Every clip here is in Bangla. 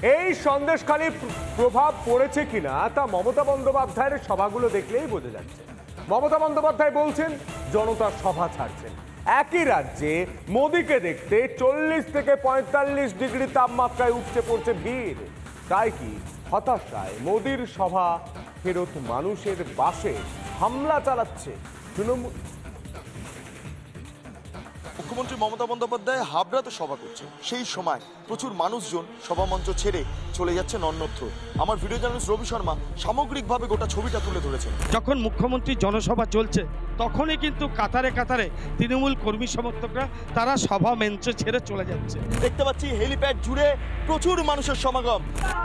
এই সন্দেশখালির প্রভাব পড়েছে কিনা তা মমতা বন্দ্যোপাধ্যায়ের সভাগুলো দেখলেই বোঝা যাচ্ছে। মমতা বন্দ্যোপাধ্যায় বলছেন জনতার সভা ছাড়ছেন। একই রাজ্যে মোদীকে দেখতে 40 থেকে 45 ডিগ্রি তাপমাত্রায় উপচে পড়ছে ভিড়। তাই কি হতাশায় মোদীর সভা ফেরত মানুষের বাসে হামলা চালাচ্ছে তৃণমূল? মুখ্যমন্ত্রী মমতা বন্দ্যোপাধ্যায় হাবড়াতে সভা করছেন, সেই সময় প্রচুর মানুষজন সভামঞ্চ ছেড়ে চলে যাচ্ছেন অন্যত্র। আমার ভিডিও জার্নালিস্ট রবি শর্মা সামগ্রিকভাবে গোটা ছবিটা তুলে ধরেছেন। যখন মুখ্যমন্ত্রী জনসভা চলছে তখনই কিন্তু কাতারে কাতারে তৃণমূল কর্মী সমর্থকরা তারা সভা মঞ্চ ছেড়ে চলে যাচ্ছে। দেখতে পাচ্ছি হেলিপ্যাড জুড়ে প্রচুর মানুষের সমাগম।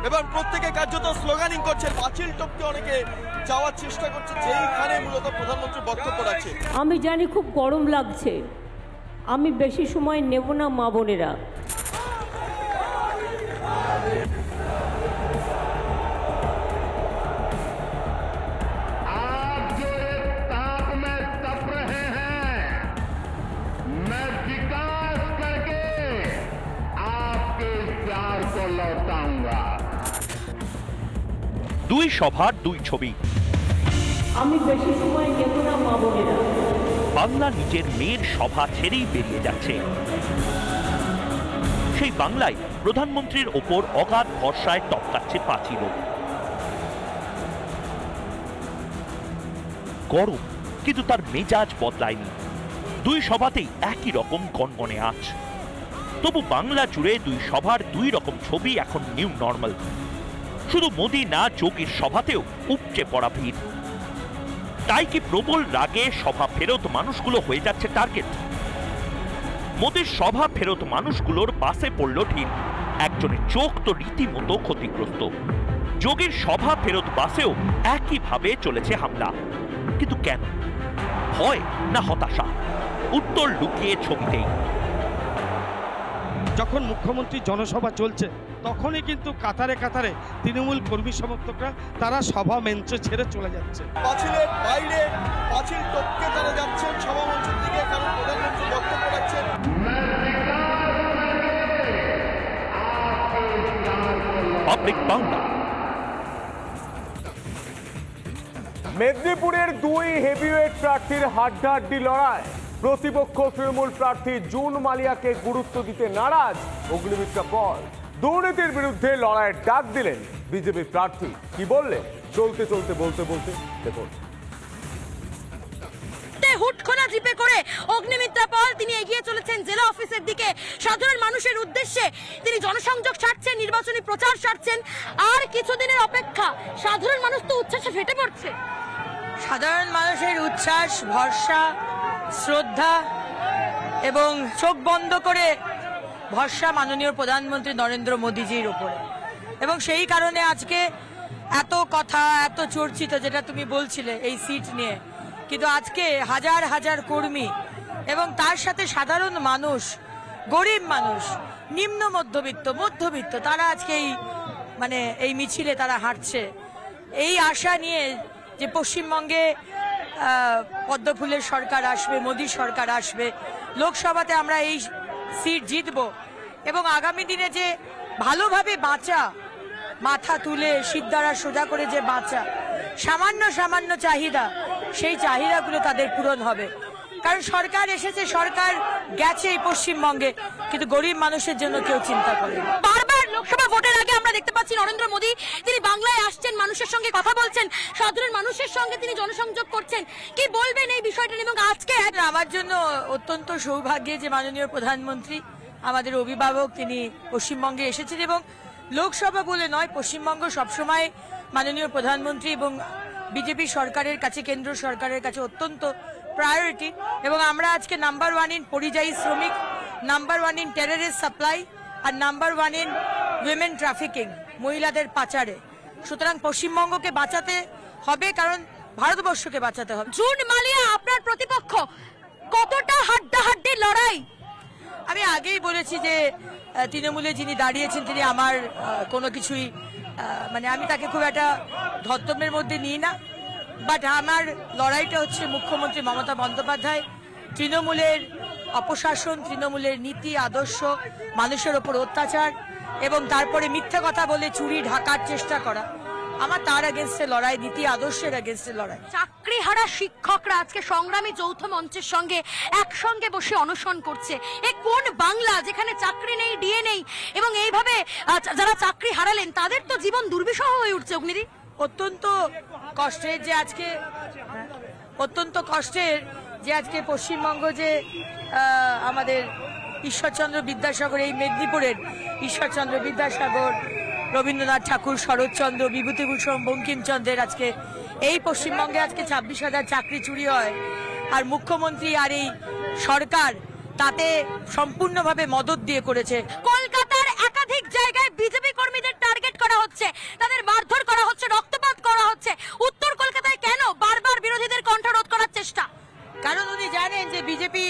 এবার প্রত্যেকে কার্যত স্লোগানিং করছে, পাঁচিল টপকে অনেকে যাওয়ার চেষ্টা করছে যেইখানে মূলত প্রধানমন্ত্রী বক্তব্য রাখছে। আমি জানি খুব গরম লাগছে, আমি বেশি সময় নেব না মা বোনেরা। দুই সভার দুই ছবি। আমি বেশি সময় নেব না মা বোনেরা। বাংলা নিজের মেয়ের সভা ছেড়েই বেরিয়ে যাচ্ছে। সেই বাংলায় প্রধানমন্ত্রীর ওপর অগাধ ভরসায় টপকাচ্ছে পাঁচিল। গরম, কিন্তু তার মেজাজ বদলায়নি। দুই সভাতেই একই রকম গনগনে আঁচ। তবু বাংলা জুড়ে দুই সভার দুই রকম ছবি এখন নিউ নর্মাল। শুধু মোদী না, যোগীর সভাতেও উপচে পড়া ভিড়। তাই কি প্রবল রাগে সভা ফেরত মানুষগুলো হয়ে যাচ্ছে টার্গেট? মোদীর সভা ফেরত মানুষগুলোর বাসে পড়ল ঢিল। একজনের চোখ তো রীতিমতো ক্ষতিগ্রস্ত। যোগীর সভা ফেরত বাসেও একইভাবে চলেছে হামলা। কিন্তু কেন? ভয় না হতাশা? উত্তর লুকিয়ে ছবিতেই। যখন মুখ্যমন্ত্রী জনসভা চলছে তখনই কিন্তু কাতারে কাতারে তৃণমূল কর্মী সমর্থকরা তারা সভা মঞ্চ ছেড়ে চলে যাচ্ছে। পাঁচিলের বাইরে পাঁচিল টপকে তারা যাচ্ছেন সভা মঞ্চের দিকে, কারণ প্রধানমন্ত্রী বক্তব্য রাখছেন। পাবলিক বাংলা। মেদিনীপুরের দুই হেভিওয়েট প্রার্থীর হাড্ডাহাড্ডি লড়াই। প্রতিপক্ষ তৃণমূল প্রার্থী জুন মালিয়াকে গুরুত্ব দিতে নারাজ অগ্নিমিত্রা পল। দুর্নীতির বিরুদ্ধে লড়াইয়ের ডাক দিলেন বিজেপি প্রার্থী। কি বললেন চলতে চলতে বলতে বলতে দেখুন। হুটখোলা জিপে করে অগ্নিমিত্রা পল তিনি এগিয়ে চলেছেন জেলা অফিসের দিকে। সাধারণ মানুষের উদ্দেশ্যে তিনি জনসংযোগ সারছেন, নির্বাচনী প্রচার সারছেন। আর কিছুদিনের অপেক্ষা, সাধারণ মানুষ তো উচ্ছ্বাসে ফেটে পড়ছে। সাধারণ মানুষের উচ্ছ্বাস, ভরসা, শ্রদ্ধা এবং চোখ বন্ধ করে ভরসা মাননীয় প্রধানমন্ত্রী নরেন্দ্র মোদীজির উপরে। এবং সেই কারণে আজকে এত কথা, এত চর্চিত যেটা তুমি বলছিলে এই সিট নিয়ে, কিন্তু আজকে হাজার হাজার কর্মী এবং তার সাথে সাধারণ মানুষ, গরিব মানুষ, নিম্ন মধ্যবিত্ত তারা আজকে এই মিছিলে তারা হাঁটছে এই আশা নিয়ে যে পশ্চিমবঙ্গে পদ্মফুলের সরকার আসবে, মোদী সরকার আসবে, লোকসভাতে আমরা এই সিট জিতব এবং আগামী দিনে যে ভালোভাবে বাঁচা, মাথা তুলে সিদ্ধারা সোজা করে যে বাঁচা, সামান্য চাহিদা, সেই চাহিদাগুলো তাদের পূরণ হবে। কারণ সরকার এসেছে, সরকার গেছে এই পশ্চিমবঙ্গে, কিন্তু গরিব মানুষের জন্য কেউ চিন্তা করে। বারবার লোকসভা ভোটের আগে আমরা দেখতে পাচ্ছি নরেন্দ্র মোদী তিনি বাংলায় আসছেন, মানুষের সঙ্গে কথা বলছেন, সাধারণ মানুষের সঙ্গে তিনি জনসংযোগ করছেন। কি বলবেন এই বিষয়টা? এবং আজকে আমার জন্য অত্যন্ত সৌভাগ্যে যে মাননীয় প্রধানমন্ত্রী, আমাদের অভিভাবক, তিনি পশ্চিমবঙ্গে এসেছেন। এবং লোকসভা বলে নয়, পশ্চিমবঙ্গ সবসময় মাননীয় প্রধানমন্ত্রী এবং বিজেপি সরকারের কাছে, কেন্দ্র সরকারের কাছে অত্যন্ত প্রায়োরিটি। এবং আমরা আজকে নাম্বার 1 ইন পরিযায়ী শ্রমিক, নাম্বার 1 ইন টেররিস্ট সাপ্লাই, আর নাম্বার 1 ইন উইমেন ট্রাফিকিং, মহিলাদের পাচারে। সুতরাং পশ্চিমবঙ্গকে বাঁচাতে হবে, কারণ ভারতবর্ষকে বাঁচাতে হবে। জুন মালিয়া আপনার প্রতিপক্ষ, কতটা হাড্ডাহাড্ডি লড়াই? আমি আগেই বলেছি যে তৃণমূলে যিনি দাঁড়িয়েছেন তিনি আমার কোনো কিছুই আমি তাকে খুব একটা ধর্তব্যের মধ্যে নিই না। বাট আমার লড়াইটা হচ্ছে মুখ্যমন্ত্রী মমতা বন্দ্যোপাধ্যায়, তৃণমূলের অপশাসন, তৃণমূলের নীতি আদর্শ, মানুষের ওপর অত্যাচার এবং তারপরে মিথ্যা কথা বলে চুরি ঢাকার চেষ্টা করা, আমার তার এগেনস্টে লড়াই, নীতি আদর্শের এগেনস্টে লড়াই। চাকরিহারা শিক্ষকরা আজকে সংগ্রামী যৌথ মঞ্চের সঙ্গে একসঙ্গে বসে অনশন করছে। এ কোন বাংলা যেখানে চাকরি নেই, ডিএ নেই, এবং এইভাবে যারা চাকরি হারালেন তাদের তো জীবন দুর্বিষহ হয়ে উঠছে। অগ্নিদি, অত্যন্ত কষ্টের যে আজকে পশ্চিমবঙ্গ যে আমাদের ঈশ্বরচন্দ্র বিদ্যাসাগর, এই মেদিনীপুরের ঈশ্বরচন্দ্র বিদ্যাসাগর, রবীন্দ্রনাথ ঠাকুর, শরৎচন্দ্র, বিভূতিভূষণ বঙ্কিমচন্দ্রের আজকে এই পশ্চিমবঙ্গে আজকে 26,000 চাকরি চুরি হয়, আর মুখ্যমন্ত্রী আর এই সরকার তাতে সম্পূর্ণভাবে মদত দিয়ে করেছে। কলকাতার একাধিক জায়গায় বিজেপি কর্মীদের টার্গেট করা হচ্ছে, তাদের মারধর করা হচ্ছে, রক্তপাত করা হচ্ছে। উত্তর কলকাতায় কেন বারবার বিরোধীদের কণ্ঠরোধ করার চেষ্টা? কারণ উনি জানেন যে বিজেপি,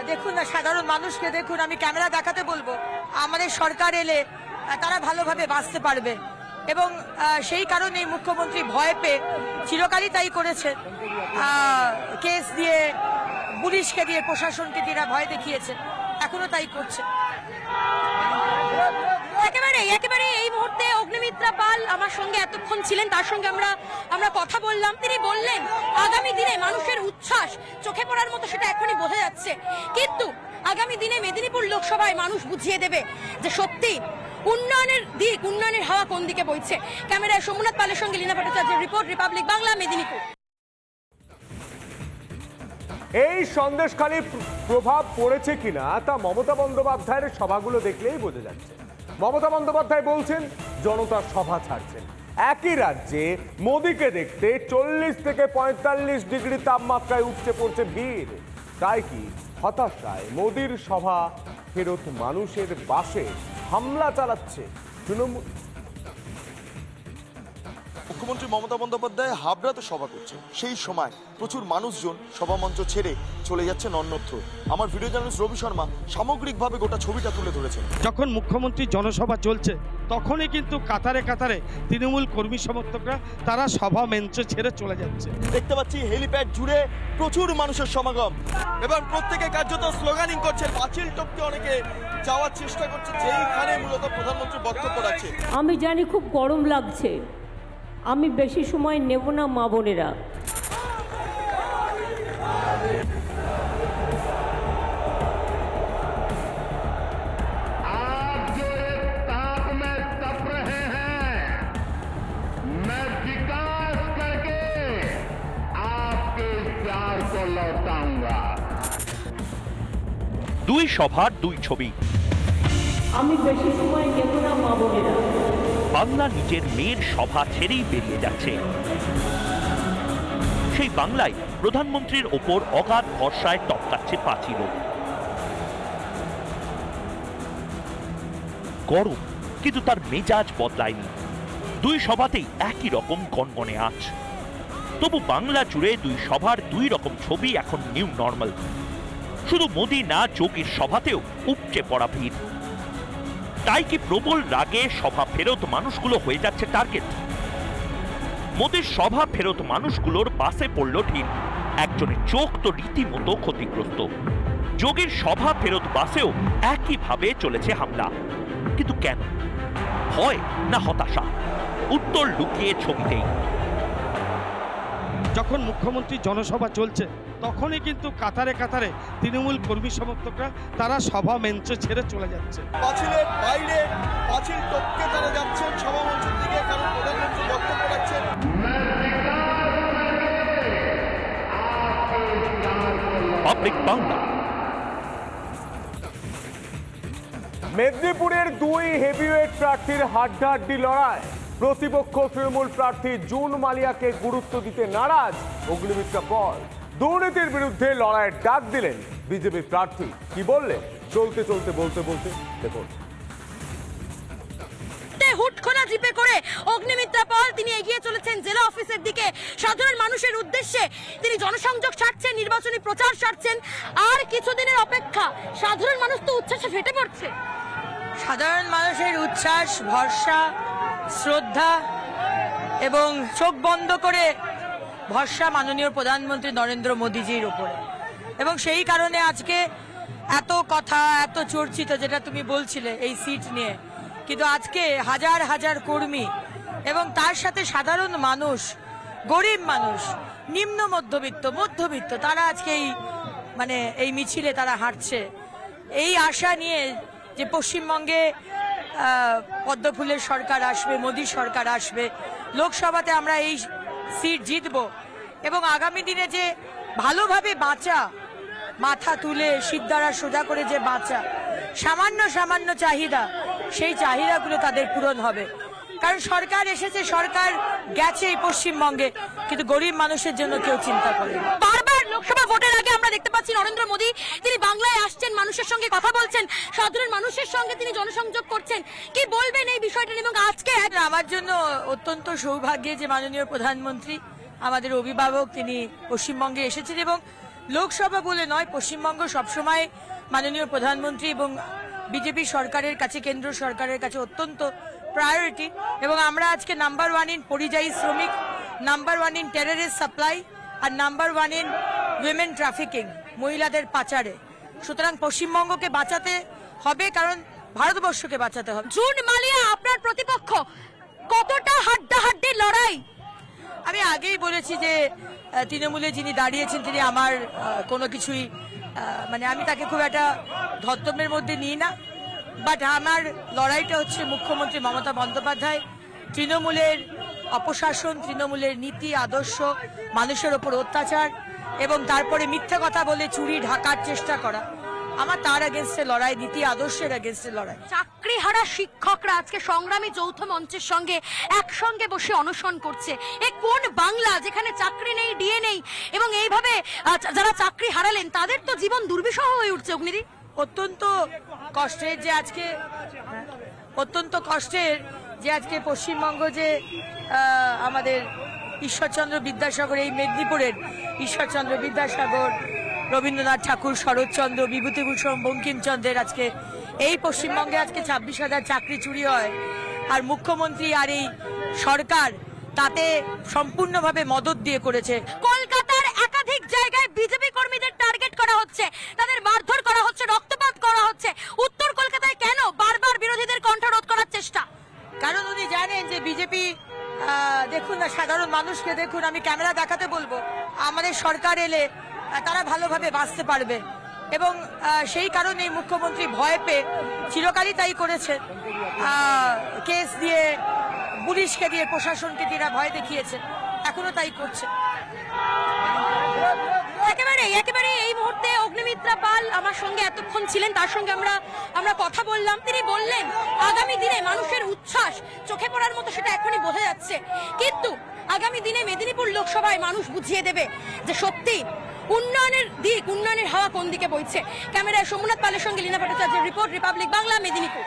দেখুন না, সাধারণ মানুষকে দেখুন, আমি ক্যামেরা দেখাতে বলবো, আমাদের সরকার এলে তারা ভালোভাবে বাঁচতে পারবে, এবং সেই কারণে মুখ্যমন্ত্রী ভয় পেয়ে চিরকালই তাই করেছে, কেস দিয়ে, পুলিশকে দিয়ে, প্রশাসনকে দিয়ে ভয় দেখিয়েছে, এখনো তাই করছে। একেবারে এই মুহূর্তে অগ্নিমিত্রা পাল আমার সঙ্গে এতক্ষণ ছিলেন, তার সঙ্গে আমরা কথা বললাম। তিনি বললেন আগামী দিনে মানুষের উচ্ছ্বাস চোখে পড়ার মতো, সেটা এখনই বোঝা যাচ্ছে, কিন্তু আগামী দিনে মেদিনীপুর লোকসভায় মানুষ বুঝিয়ে দেবে যে সত্যি উন্নয়নের দিক, উন্নয়নের হাওয়া কোন দিকে বইছে। ক্যামেরায় সোমনাথ পালের সঙ্গে লীনা ভট্টাচার্যের রিপোর্ট, রিপাবলিক বাংলা, মেদিনীপুর। এই সন্দেশখালী প্রভাব পড়েছে কিনা তা মমতা বন্দ্যোপাধ্যায়ের সভাগুলো দেখলেই বোঝা যাচ্ছে। মমতা বন্দ্যোপাধ্যায় বলছেন জনতার সভা ছাড়ছেন। একই রাজ্যে মোদীকে দেখতে 40 থেকে 45 ডিগ্রি তাপমাত্রায় উপচে পড়ছে ভিড়। তাই কি হতাশায় মোদীর সভা ফেরত মানুষের বাসে হামলা চালাচ্ছে তৃণমূল? মুখ্যমন্ত্রী মমতা বন্দ্যোপাধ্যায় হাবড়াতে সভা করছে, সেই সময় প্রচুর মানুষজন সভামঞ্চ ছেড়ে চলে যাচ্ছেন অন্যত্র। আমার ভিডিও জার্নালিস্ট রবি শর্মা সামগ্রিকভাবে গোটা ছবিটা তুলে ধরেছেন। যখন মুখ্যমন্ত্রী জনসভা চলছে তখনই কিন্তু কাতারে কাতারে তৃণমূল কর্মী সমর্থকরা তারা সভা মঞ্চ ছেড়ে চলে যাচ্ছে। দেখতে পাচ্ছি হেলিপ্যাড জুড়ে প্রচুর মানুষের সমাগম, এবং প্রত্যেকে কার্যত স্লোগানিং করছে, পাঁচিল টপকে অনেকে যাওয়ার চেষ্টা করছে যেইখানে মূলত প্রধানমন্ত্রী বক্তব্য রাখছে। আমি জানি খুব গরম লাগছে, আমি বেশি সময় নেব না মা বোনেরা। দুই সভার দুই ছবি। আমি বেশি সময় নেব না মা বোনেরা। বাংলা নিজের মেয়ের সভা ছেড়েই বেরিয়ে যাচ্ছে। সেই বাংলায় প্রধানমন্ত্রীর ওপর অগাধ ভরসায় টপকাচ্ছে পাঁচিল। গরম, কিন্তু তার মেজাজ বদলায়নি। দুই সভাতেই একই রকম গনগনে আঁচ। তবু বাংলা জুড়ে দুই সভার দুই রকম ছবি এখন নিউ নর্মাল। শুধু মোদী না, যোগীর সভাতেও উপচে পড়া ভিড়। তাই কি প্রবল রাগে সভা ফেরত মানুষগুলো হয়ে যাচ্ছে টার্গেট? মোদীর সভা ফেরত মানুষগুলোর বাসে পড়ল ঢিল। একজনের চোখ তো রীতিমতো ক্ষতিগ্রস্ত। যোগীর সভা ফেরত বাসেও একইভাবে চলেছে হামলা। কিন্তু কেন? ভয় না হতাশা? উত্তর লুকিয়ে ছবিতেই। যখন মুখ্যমন্ত্রী জনসভা চলছে তখনই কিন্তু কাতারে কাতারে তৃণমূল কর্মী সমর্থকরা তারা সভা মঞ্চ ছেড়ে চলে যাচ্ছে। পাঁচিলের বাইরে পাঁচিল টপকে তারা যাচ্ছেন সভামঞ্চের দিকে, কারণ প্রধানমন্ত্রী বক্তব্য রাখছেন। পাবলিক বাংলা। মেদিনীপুরের দুই হেভিওয়েট প্রার্থীর হাড্ডাহাড্ডি লড়াই। প্রতিপক্ষ তৃণমূল প্রার্থী জুন মালিয়াকে গুরুত্ব দিতে নারাজ অগ্নিমিত্রা পল। দুর্নীতির বিরুদ্ধে লড়াইয়ের ডাক দিলেন বিজেপি প্রার্থী। কি বললেন চলতে চলতে বলতে বলতে দেখুন। হুটখোলা জিপে করে অগ্নিমিত্রা পল তিনি এগিয়ে চলেছেন জেলা অফিসের দিকে। সাধারণ মানুষের উদ্দেশ্যে তিনি জনসংযোগ ছাড়ছেন, নির্বাচনী প্রচার ছাড়ছেন। আর কিছুদিনের অপেক্ষা, সাধারণ মানুষ তো উচ্ছ্বাসে ফেটে পড়ছে। সাধারণ মানুষের উচ্ছ্বাস, ভরসা, শ্রদ্ধা এবং চোখ বন্ধ করে ভরসা মাননীয় প্রধানমন্ত্রী নরেন্দ্র মোদীজির উপরে। এবং সেই কারণে আজকে এত কথা, এত চর্চিত, যেটা তুমি বলছিলে এই সিট নিয়ে, কিন্তু আজকে হাজার হাজার কর্মী এবং তার সাথে সাধারণ মানুষ, গরিব মানুষ, নিম্ন মধ্যবিত্ত তারা আজকে এই মিছিলে তারা হাঁটছে এই আশা নিয়ে যে পশ্চিমবঙ্গে পদ্মফুলের সরকার আসবে, মোদী সরকার আসবে, লোকসভাতে আমরা এই সিট জিতব এবং আগামী দিনে যে ভালোভাবে বাঁচা, মাথা তুলে শিরদাঁড়া সোজা করে যে বাঁচা, সামান্য চাহিদা, সেই চাহিদাগুলো তাদের পূরণ হবে। কারণ সরকার এসেছে, সরকার গেছে এই পশ্চিমবঙ্গে, কিন্তু গরিব মানুষের জন্য কেউ চিন্তা করে না। বারবার লোকসভা ভোটের আগে আমরা দেখতে পাচ্ছি নরেন্দ্র মোদী তিনি বাংলায় আসছেন, মানুষের সঙ্গে কথা বলছেন, সাধারণ মানুষের সঙ্গে তিনি জনসংযোগ করছেন। কি বলবেন এই বিষয়টা? এবং আজকে আমার জন্য অত্যন্ত সৌভাগ্যের যে মাননীয় প্রধানমন্ত্রী, আমাদের অভিভাবক, তিনি পশ্চিমবঙ্গে এসেছেন এবং লোকসভা বলে নয়, পশ্চিমবঙ্গ সবসময় মাননীয় প্রধানমন্ত্রী এবং বিজেপি সরকারের কাছে, কেন্দ্র সরকারের কাছে অত্যন্ত প্রায়োরিটি। এবং আমরা আজকে নাম্বার 1 ইন পরিযায়ী শ্রমিক, নাম্বার 1 ইন টেররিস্ট সাপ্লাই আর নাম্বার 1 ইন উইমেন ট্রাফিকিং, মহিলাদের পাচারে। সুতরাং পশ্চিমবঙ্গকে বাঁচাতে হবে, কারণ ভারতবর্ষকে বাঁচাতে হবে। জুন মালিয়া আপনার প্রতিপক্ষ, কতটা হাড্ডাহাড্ডি লড়াই? আমি আগেই বলেছি যে তৃণমূলে যিনি দাঁড়িয়েছেন তিনি আমার কোনো কিছুই আমি তাকে খুব একটা ধর্তব্যের মধ্যে নিই না, বাট আমার লড়াইটা হচ্ছে মুখ্যমন্ত্রী মমতা বন্দ্যোপাধ্যায়, তৃণমূলের অপশাসন, তৃণমূলের নীতি আদর্শ, মানুষের ওপর অত্যাচার এবং তারপরে মিথ্যা কথা বলে চুরি ঢাকার চেষ্টা করা, আমার তার এগেনস্টে লড়াই, নীতি আদর্শের এগেনস্টে লড়াই। চাকরিহারা শিক্ষকরা আজকে সংগ্রামী যৌথ মঞ্চের সঙ্গে একসঙ্গে বসে অনশন করছে। এ কোন বাংলা যেখানে চাকরি নেই, ডিএ নেই এবং এইভাবে যারা চাকরি হারালেন তাদের তো জীবন দুর্বিষহ হয়ে উঠছে। অগ্নিদি, অত্যন্ত কষ্টের যে আজকে পশ্চিমবঙ্গ যে আমাদের ঈশ্বরচন্দ্র বিদ্যাসাগর, এই মেদিনীপুরের ঈশ্বরচন্দ্র বিদ্যাসাগর, রবীন্দ্রনাথ ঠাকুর, শরৎচন্দ্র, বিভূতিভূষণ বঙ্কিমচন্দ্রের আজকে এই পশ্চিমবঙ্গে আজকে 26,000 চাকরি চুরি হয়, আর মুখ্যমন্ত্রী আর এই সরকার তাতে সম্পূর্ণভাবে মদত দিয়ে করেছে। কলকাতার একাধিক জায়গায় বিজেপি কর্মীদের টার্গেট করা হচ্ছে, তাদের মারধর করা হচ্ছে, রক্তপাত করা হচ্ছে। উত্তর কলকাতায় কেন বারবার বিরোধীদের কণ্ঠ রোধ করার চেষ্টা? কারণ উনি জানেন যে বিজেপি, দেখুন না, সাধারণ মানুষকে দেখুন, আমি ক্যামেরা দেখাতে বলবো, আমাদের সরকার এলে তারা ভালোভাবে বাঁচতে পারবে এবং সেই কারণেই মুখ্যমন্ত্রী ভয় পেয়ে চিরকালই তাই করেছে, কেস দিয়ে, পুলিশকে দিয়ে, প্রশাসনকে দিয়ে ভয় দেখিয়েছে, এখনো তাই করছে। একেবারে এই মুহূর্তে অগ্নিমিত্রা পাল আমার সঙ্গে এতক্ষণ ছিলেন, তার সঙ্গে আমরা কথা বললাম। তিনি বললেন আগামী দিনে মানুষের উচ্ছ্বাস চোখে পড়ার মতো, সেটা এখনই বোঝা যাচ্ছে, কিন্তু আগামী দিনে মেদিনীপুর লোকসভায় মানুষ বুঝিয়ে দেবে যে সত্যি উন্নয়নের দিক, উন্নয়নের হাওয়া কোন দিকে বইছে। ক্যামেরায় সোমনাথ পালের সঙ্গে লীনা ভট্টাচার্যের রিপোর্ট, রিপাবলিক বাংলা, মেদিনীপুর।